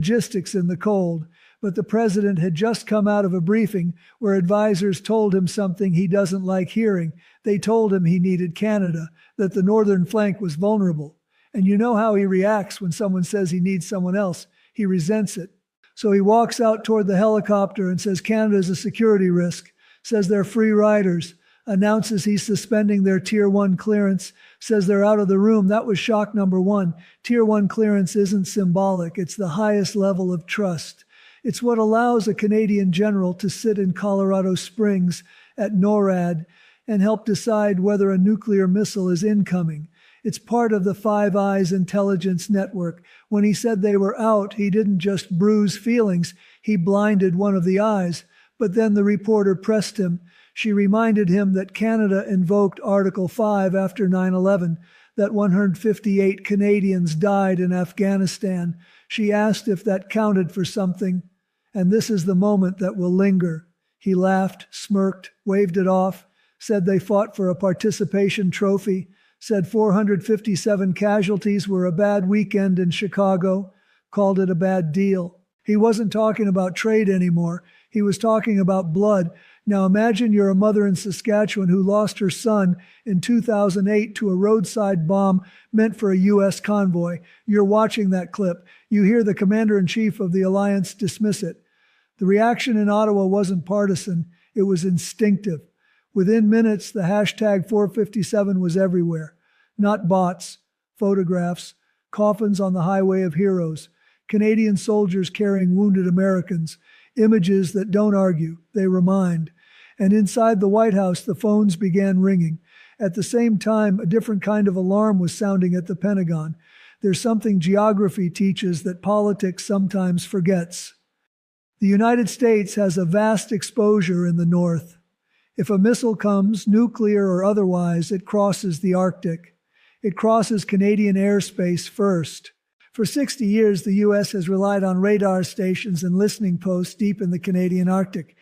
logistics in the cold, but the president had just come out of a briefing where advisors told him something he doesn't like hearing. They told him he needed Canada, that the northern flank was vulnerable. And you know how he reacts when someone says he needs someone else. He resents it. So he walks out toward the helicopter and says Canada is a security risk, says they're free riders, announces he's suspending their Tier 1 clearance, says they're out of the room. That was shock number one. Tier 1 clearance isn't symbolic. It's the highest level of trust. It's what allows a Canadian general to sit in Colorado Springs at NORAD and help decide whether a nuclear missile is incoming. It's part of the Five Eyes intelligence network. When he said they were out, he didn't just bruise feelings, he blinded one of the eyes. But then the reporter pressed him. She reminded him that Canada invoked Article 5 after 9/11, that 158 Canadians died in Afghanistan. She asked if that counted for something, and this is the moment that will linger. He laughed, smirked, waved it off, said they fought for a participation trophy, said 457 casualties were a bad weekend in Chicago, called it a bad deal. He wasn't talking about trade anymore. He was talking about blood. Now imagine you're a mother in Saskatchewan who lost her son in 2008 to a roadside bomb meant for a U.S. convoy. You're watching that clip. You hear the commander-in-chief of the alliance dismiss it. The reaction in Ottawa wasn't partisan. It was instinctive. Within minutes, the hashtag 457 was everywhere. Not bots, photographs, coffins on the highway of heroes, Canadian soldiers carrying wounded Americans, images that don't argue, they remind. And inside the White House, the phones began ringing. At the same time, a different kind of alarm was sounding at the Pentagon. There's something geography teaches that politics sometimes forgets. The United States has a vast exposure in the north. If a missile comes, nuclear or otherwise, it crosses the Arctic. It crosses Canadian airspace first. For 60 years, the U.S. has relied on radar stations and listening posts deep in the Canadian Arctic.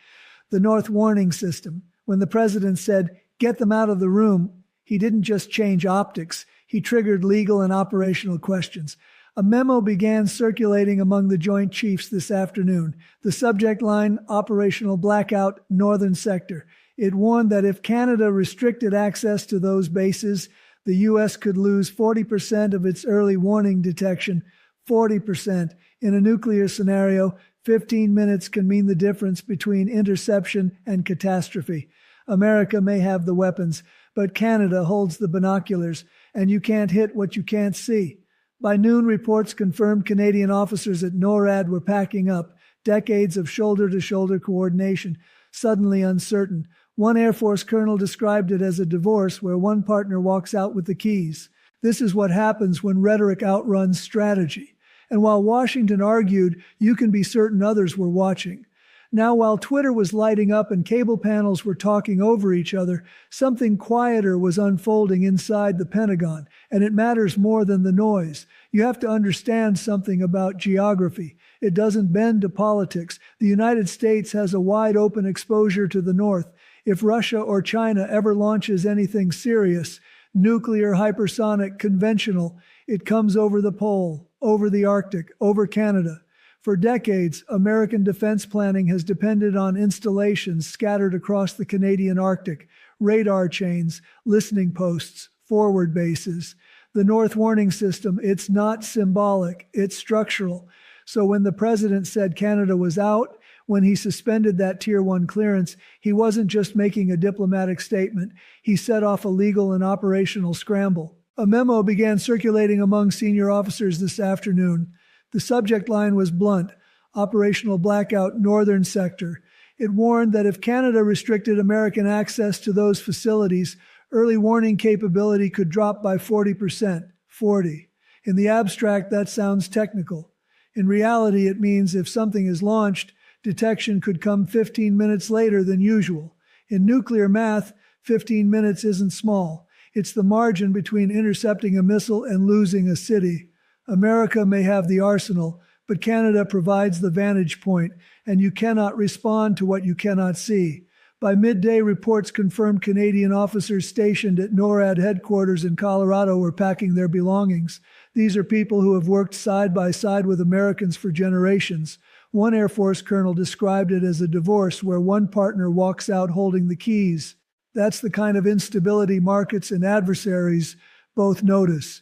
The North Warning System. When the president said, "Get them out of the room," he didn't just change optics. He triggered legal and operational questions. A memo began circulating among the Joint Chiefs this afternoon. The subject line, Operational Blackout, Northern Sector. It warned that if Canada restricted access to those bases, the U.S. could lose 40% of its early warning detection. 40%. In a nuclear scenario, 15 minutes can mean the difference between interception and catastrophe. America may have the weapons, but Canada holds the binoculars, and you can't hit what you can't see. By noon, reports confirmed Canadian officers at NORAD were packing up. Decades of shoulder-to-shoulder coordination, suddenly uncertain. One Air Force colonel described it as a divorce where one partner walks out with the keys. This is what happens when rhetoric outruns strategy. And while Washington argued, you can be certain others were watching. Now, while Twitter was lighting up and cable panels were talking over each other, something quieter was unfolding inside the Pentagon, and it matters more than the noise. You have to understand something about geography. It doesn't bend to politics. The United States has a wide open exposure to the north. If Russia or China ever launches anything serious, nuclear, hypersonic, conventional, it comes over the pole, over the Arctic, over Canada. For decades, American defense planning has depended on installations scattered across the Canadian Arctic, radar chains, listening posts, forward bases. The North Warning System, it's not symbolic, it's structural. So when the president said Canada was out, when he suspended that Tier 1 clearance, he wasn't just making a diplomatic statement. He set off a legal and operational scramble. A memo began circulating among senior officers this afternoon. The subject line was blunt: Operational Blackout, Northern Sector. It warned that if Canada restricted American access to those facilities, early warning capability could drop by 40%. 40. In the abstract, that sounds technical. In reality, it means if something is launched, detection could come 15 minutes later than usual. In nuclear math, 15 minutes isn't small. It's the margin between intercepting a missile and losing a city. America may have the arsenal, but Canada provides the vantage point, and you cannot respond to what you cannot see. By midday, reports confirmed Canadian officers stationed at NORAD headquarters in Colorado were packing their belongings. These are people who have worked side by side with Americans for generations. One Air Force colonel described it as a divorce where one partner walks out holding the keys. That's the kind of instability markets and adversaries both notice.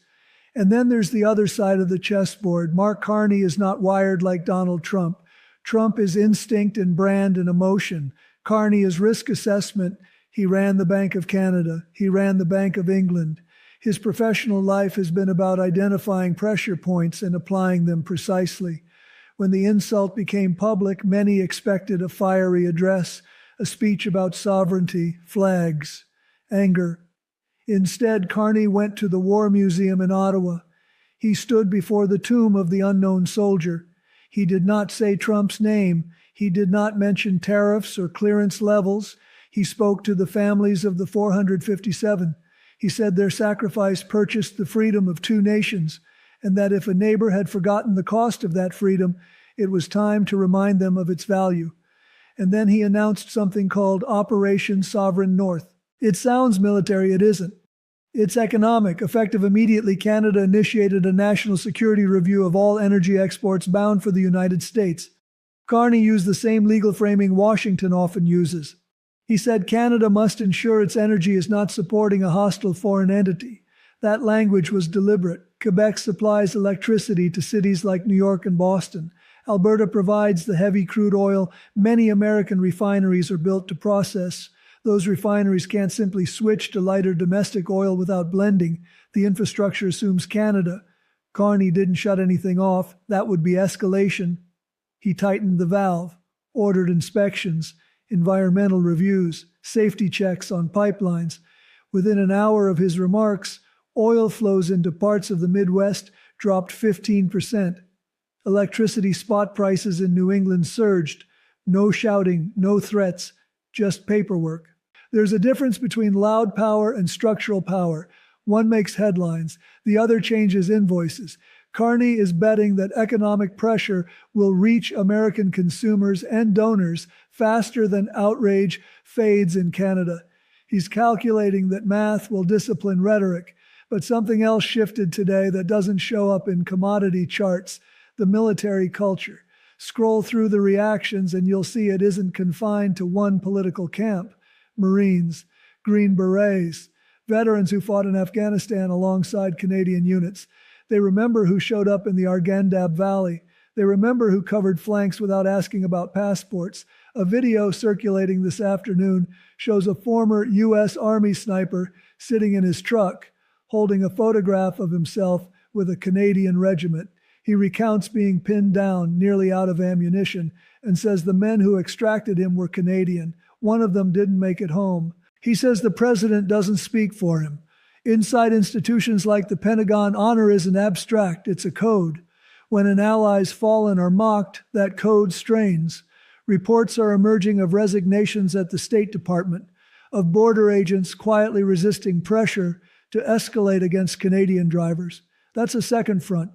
And then there's the other side of the chessboard. Mark Carney is not wired like Donald Trump. Trump is instinct and brand and emotion. Carney is risk assessment. He ran the Bank of Canada. He ran the Bank of England. His professional life has been about identifying pressure points and applying them precisely. When the insult became public, many expected a fiery address, a speech about sovereignty, flags, anger. Instead, Carney went to the War Museum in Ottawa. He stood before the tomb of the unknown soldier. He did not say Trump's name. He did not mention tariffs or clearance levels. He spoke to the families of the 457. He said their sacrifice purchased the freedom of two nations, and that if a neighbor had forgotten the cost of that freedom, it was time to remind them of its value. And then he announced something called Operation Sovereign North. It sounds military, it isn't. It's economic. Effective immediately, Canada initiated a national security review of all energy exports bound for the United States. Carney used the same legal framing Washington often uses. He said Canada must ensure its energy is not supporting a hostile foreign entity. That language was deliberate. Quebec supplies electricity to cities like New York and Boston. Alberta provides the heavy crude oil many American refineries are built to process. Those refineries can't simply switch to lighter domestic oil without blending. The infrastructure assumes Canada. Carney didn't shut anything off. That would be escalation. He tightened the valve, ordered inspections, environmental reviews, safety checks on pipelines. Within an hour of his remarks, oil flows into parts of the Midwest dropped 15%. Electricity spot prices in New England surged. No shouting, no threats, just paperwork. There's a difference between loud power and structural power. One makes headlines, the other changes invoices. Carney is betting that economic pressure will reach American consumers and donors faster than outrage fades in Canada. He's calculating that math will discipline rhetoric, but something else shifted today that doesn't show up in commodity charts, the military culture. Scroll through the reactions and you'll see it isn't confined to one political camp. Marines, Green Berets, veterans who fought in Afghanistan alongside Canadian units. They remember who showed up in the Arghandab Valley. They remember who covered flanks without asking about passports. A video circulating this afternoon shows a former U.S. Army sniper sitting in his truck, holding a photograph of himself with a Canadian regiment. He recounts being pinned down, nearly out of ammunition, and says the men who extracted him were Canadian. One of them didn't make it home. He says the president doesn't speak for him. Inside institutions like the Pentagon, honor isn't abstract, it's a code. When an ally's fallen or mocked, that code strains. Reports are emerging of resignations at the State Department, of border agents quietly resisting pressure to escalate against Canadian drivers. That's a second front.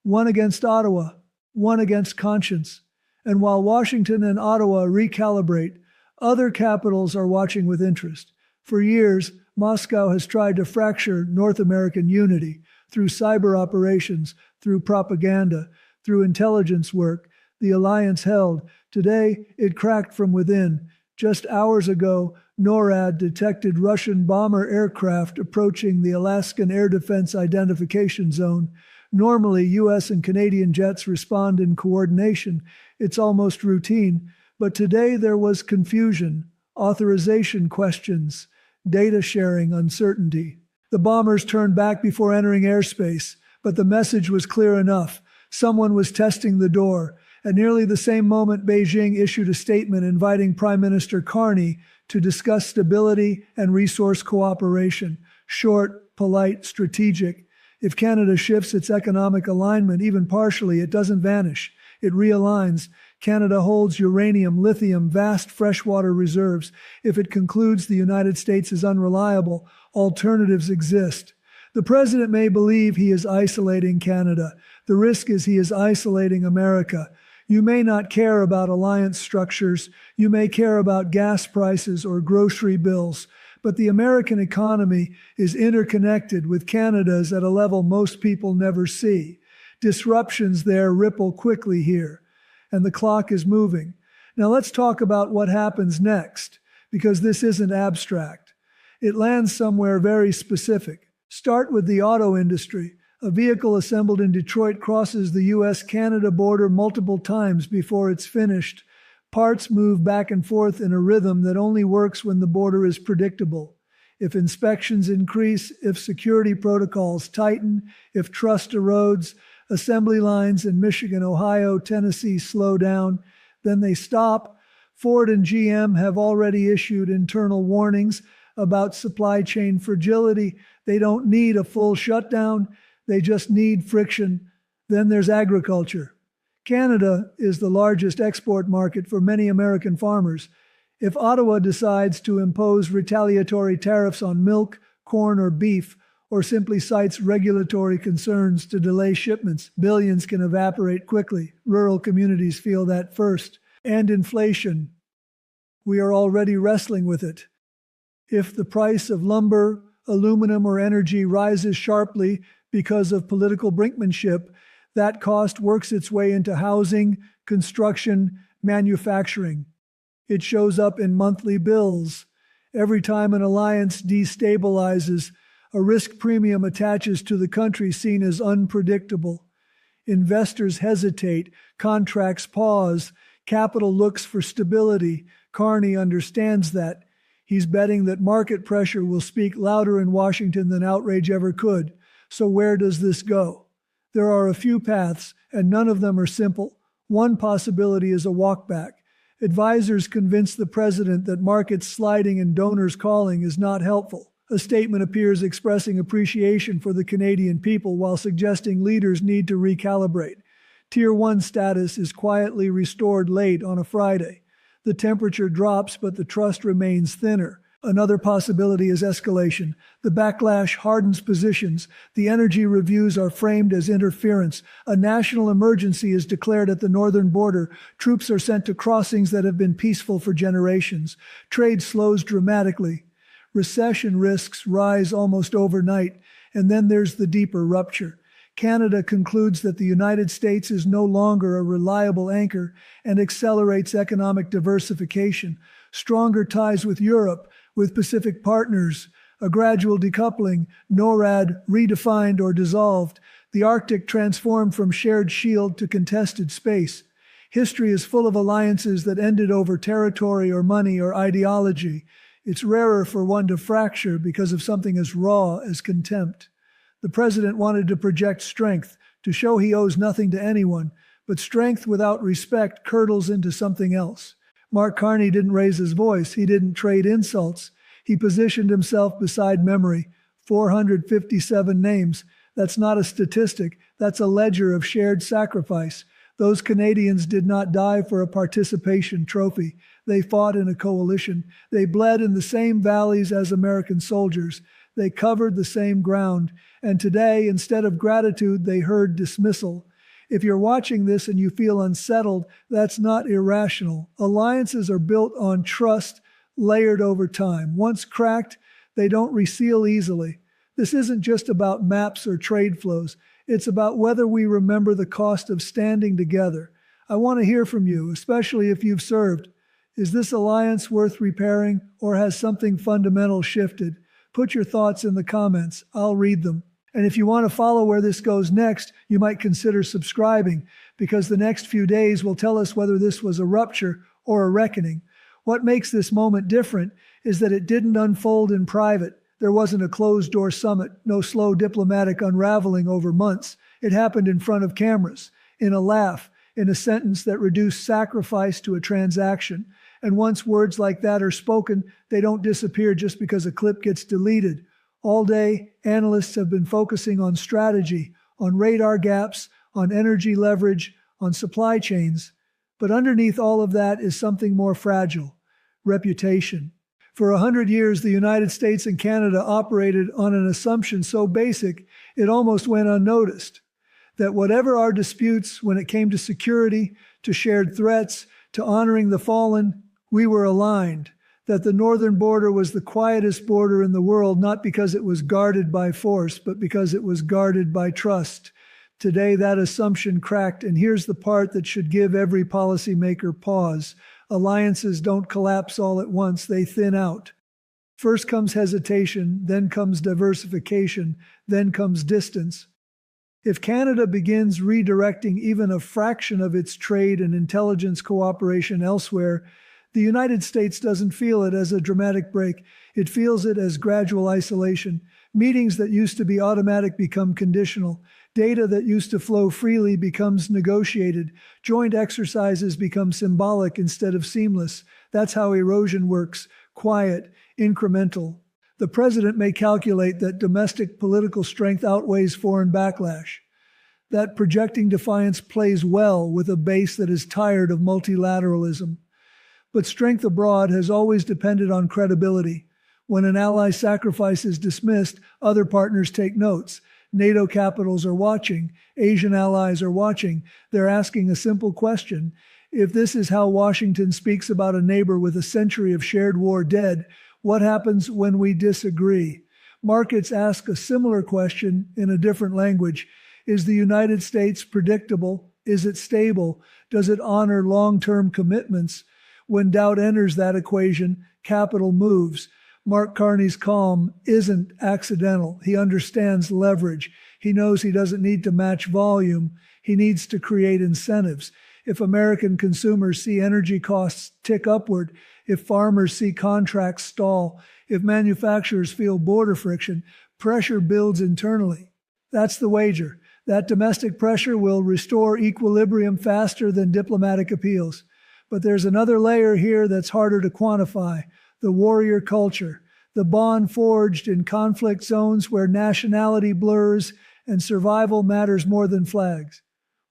One against Ottawa, one against conscience. And while Washington and Ottawa recalibrate, other capitals are watching with interest. For years, Moscow has tried to fracture North American unity through cyber operations, through propaganda, through intelligence work. The alliance held. Today, it cracked from within. Just hours ago, NORAD detected Russian bomber aircraft approaching the Alaskan Air Defense Identification Zone. Normally, U.S. and Canadian jets respond in coordination. It's almost routine. But today there was confusion, authorization questions, data sharing uncertainty. The bombers turned back before entering airspace, but the message was clear enough. Someone was testing the door. At nearly the same moment, Beijing issued a statement inviting Prime Minister Carney to discuss stability and resource cooperation. Short, polite, strategic. If Canada shifts its economic alignment, even partially, it doesn't vanish. It realigns. Canada holds uranium, lithium, vast freshwater reserves. If it concludes the United States is unreliable, alternatives exist. The president may believe he is isolating Canada. The risk is he is isolating America. You may not care about alliance structures. You may care about gas prices or grocery bills. But the American economy is interconnected with Canada's at a level most people never see. Disruptions there ripple quickly here, and the clock is moving. Now let's talk about what happens next, because this isn't abstract. It lands somewhere very specific. Start with the auto industry. A vehicle assembled in Detroit crosses the US-Canada border multiple times before it's finished. Parts move back and forth in a rhythm that only works when the border is predictable. If inspections increase, if security protocols tighten, if trust erodes, assembly lines in Michigan, Ohio, Tennessee slow down, then they stop. Ford and GM have already issued internal warnings about supply chain fragility. They don't need a full shutdown. They just need friction. Then there's agriculture. Canada is the largest export market for many American farmers. If Ottawa decides to impose retaliatory tariffs on milk, corn, or beef, or simply cites regulatory concerns to delay shipments, billions can evaporate quickly. Rural communities feel that first. And inflation. We are already wrestling with it. If the price of lumber, aluminum, or energy rises sharply because of political brinkmanship, that cost works its way into housing, construction, manufacturing. It shows up in monthly bills. Every time an alliance destabilizes, a risk premium attaches to the country seen as unpredictable. Investors hesitate, contracts pause, capital looks for stability. Carney understands that. He's betting that market pressure will speak louder in Washington than outrage ever could. So where does this go? There are a few paths, and none of them are simple. One possibility is a walkback. Advisors convince the president that markets sliding and donors calling is not helpful. A statement appears expressing appreciation for the Canadian people while suggesting leaders need to recalibrate. Tier 1 status is quietly restored late on a Friday. The temperature drops, but the trust remains thinner. Another possibility is escalation. The backlash hardens positions. The energy reviews are framed as interference. A national emergency is declared at the northern border. Troops are sent to crossings that have been peaceful for generations. Trade slows dramatically. Recession risks rise almost overnight. And then there's the deeper rupture. Canada concludes that the United States is no longer a reliable anchor and accelerates economic diversification. Stronger ties with Europe, with Pacific partners, a gradual decoupling, NORAD redefined or dissolved, the Arctic transformed from shared shield to contested space. History is full of alliances that ended over territory or money or ideology. It's rarer for one to fracture because of something as raw as contempt. The president wanted to project strength, to show he owes nothing to anyone, but strength without respect curdles into something else. Mark Carney didn't raise his voice. He didn't trade insults. He positioned himself beside memory. 457 names. That's not a statistic. That's a ledger of shared sacrifice. Those Canadians did not die for a participation trophy. They fought in a coalition. They bled in the same valleys as American soldiers. They covered the same ground. And today, instead of gratitude, they heard dismissal. If you're watching this and you feel unsettled, that's not irrational. Alliances are built on trust, layered over time. Once cracked, they don't reseal easily. This isn't just about maps or trade flows. It's about whether we remember the cost of standing together. I want to hear from you, especially if you've served. Is this alliance worth repairing, or has something fundamental shifted? Put your thoughts in the comments. I'll read them. And if you want to follow where this goes next, you might consider subscribing, because the next few days will tell us whether this was a rupture or a reckoning. What makes this moment different is that it didn't unfold in private. There wasn't a closed-door summit, no slow diplomatic unraveling over months. It happened in front of cameras, in a laugh, in a sentence that reduced sacrifice to a transaction. And once words like that are spoken, they don't disappear just because a clip gets deleted. All day, analysts have been focusing on strategy, on radar gaps, on energy leverage, on supply chains. But underneath all of that is something more fragile: reputation. For 100 years, the United States and Canada operated on an assumption so basic it almost went unnoticed: that whatever our disputes when it came to security, to shared threats, to honoring the fallen, we were aligned. that the northern border was the quietest border in the world, not because it was guarded by force, but because it was guarded by trust. Today, that assumption cracked, and here's the part that should give every policymaker pause. Alliances don't collapse all at once, they thin out. First comes hesitation, then comes diversification, then comes distance. If Canada begins redirecting even a fraction of its trade and intelligence cooperation elsewhere, the United States doesn't feel it as a dramatic break. It feels it as gradual isolation. Meetings that used to be automatic become conditional. Data that used to flow freely becomes negotiated. Joint exercises become symbolic instead of seamless. That's how erosion works. Quiet, incremental. The president may calculate that domestic political strength outweighs foreign backlash, that projecting defiance plays well with a base that is tired of multilateralism. But strength abroad has always depended on credibility. When an ally's sacrifice is dismissed, other partners take notes. NATO capitals are watching. Asian allies are watching. They're asking a simple question. If this is how Washington speaks about a neighbor with a century of shared war dead, what happens when we disagree? Markets ask a similar question in a different language. Is the United States predictable? Is it stable? Does it honor long-term commitments? When doubt enters that equation, capital moves. Mark Carney's calm isn't accidental. He understands leverage. He knows he doesn't need to match volume. He needs to create incentives. If American consumers see energy costs tick upward, if farmers see contracts stall, if manufacturers feel border friction, pressure builds internally. That's the wager. That domestic pressure will restore equilibrium faster than diplomatic appeals. But there's another layer here that's harder to quantify: the warrior culture, the bond forged in conflict zones where nationality blurs and survival matters more than flags.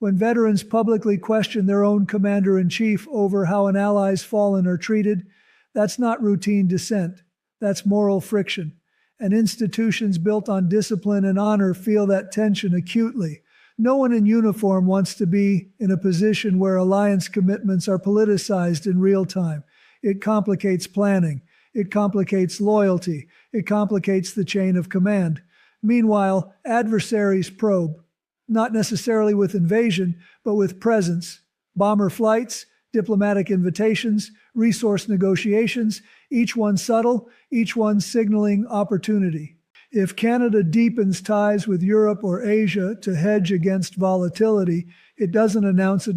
When veterans publicly question their own commander-in-chief over how an ally's fallen or treated, that's not routine dissent. That's moral friction. And institutions built on discipline and honor feel that tension acutely. No one in uniform wants to be in a position where alliance commitments are politicized in real time. It complicates planning. It complicates loyalty. It complicates the chain of command. Meanwhile, adversaries probe, not necessarily with invasion, but with presence. Bomber flights, diplomatic invitations, resource negotiations, each one subtle, each one signaling opportunity. If Canada deepens ties with Europe or Asia to hedge against volatility, it doesn't announce a